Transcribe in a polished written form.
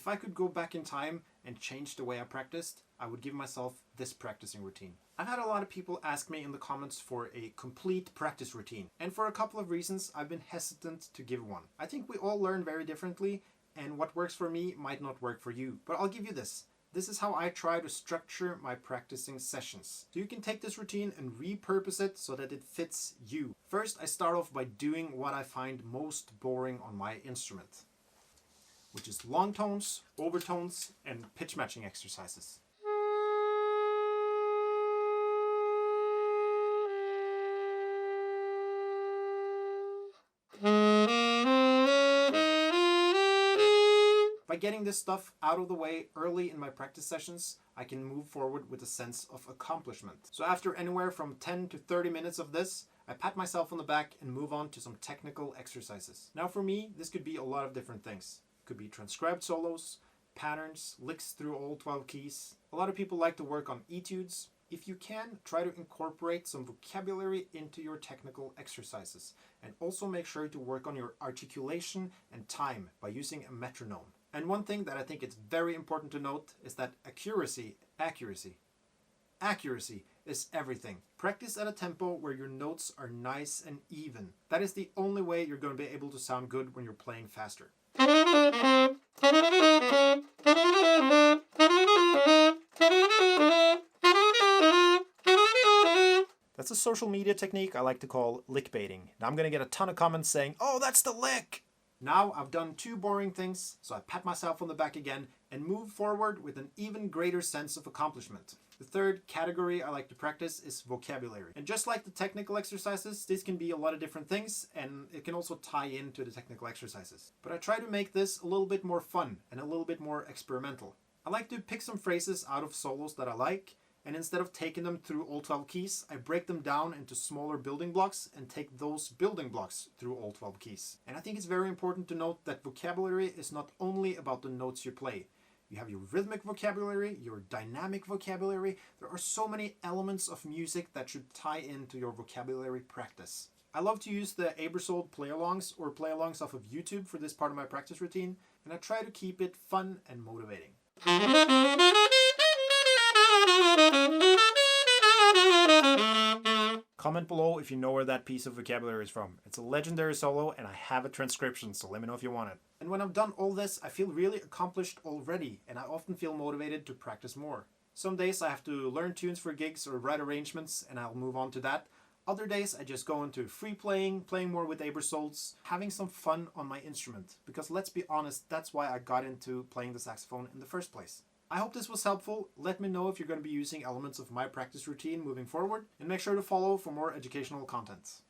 If I could go back in time and change the way I practiced, I would give myself this practicing routine. I've had a lot of people ask me in the comments for a complete practice routine, and for a couple of reasons I've been hesitant to give one. I think we all learn very differently, and what works for me might not work for you. But I'll give you this. This is how I try to structure my practicing sessions. So you can take this routine and repurpose it so that it fits you. First, I start off by doing what I find most boring on my instrument, which is long tones, overtones, and pitch matching exercises. By getting this stuff out of the way early in my practice sessions, I can move forward with a sense of accomplishment. So after anywhere from 10 to 30 minutes of this, I pat myself on the back and move on to some technical exercises. Now for me, this could be a lot of different things. It could be transcribed solos, patterns, licks through all 12 keys. A lot of people like to work on etudes. If you can, try to incorporate some vocabulary into your technical exercises, and also make sure to work on your articulation and time by using a metronome. And one thing that I think it's very important to note is that accuracy is everything. Practice at a tempo where your notes are nice and even. That is the only way you're going to be able to sound good when you're playing faster. That's a social media technique I like to call lick baiting. Now I'm going to get a ton of comments saying, "Oh, that's the lick!" Now I've done two boring things, so I pat myself on the back again and move forward with an even greater sense of accomplishment. The third category I like to practice is vocabulary. And just like the technical exercises, this can be a lot of different things, and it can also tie into the technical exercises. But I try to make this a little bit more fun and a little bit more experimental. I like to pick some phrases out of solos that I like, and instead of taking them through all 12 keys, I break them down into smaller building blocks and take those building blocks through all 12 keys. And I think it's very important to note that vocabulary is not only about the notes you play. You have your rhythmic vocabulary, your dynamic vocabulary. There are so many elements of music that should tie into your vocabulary practice. I love to use the Abersold play-alongs or play-alongs off of YouTube for this part of my practice routine, and I try to keep it fun and motivating. Comment below if you know where that piece of vocabulary is from. It's a legendary solo and I have a transcription, so let me know if you want it. And when I've done all this, I feel really accomplished already, and I often feel motivated to practice more. Some days I have to learn tunes for gigs or write arrangements, and I'll move on to that. Other days I just go into free playing more with Abersolds, having some fun on my instrument. Because let's be honest, that's why I got into playing the saxophone in the first place. I hope this was helpful. Let me know if you're going to be using elements of my practice routine moving forward, and make sure to follow for more educational content.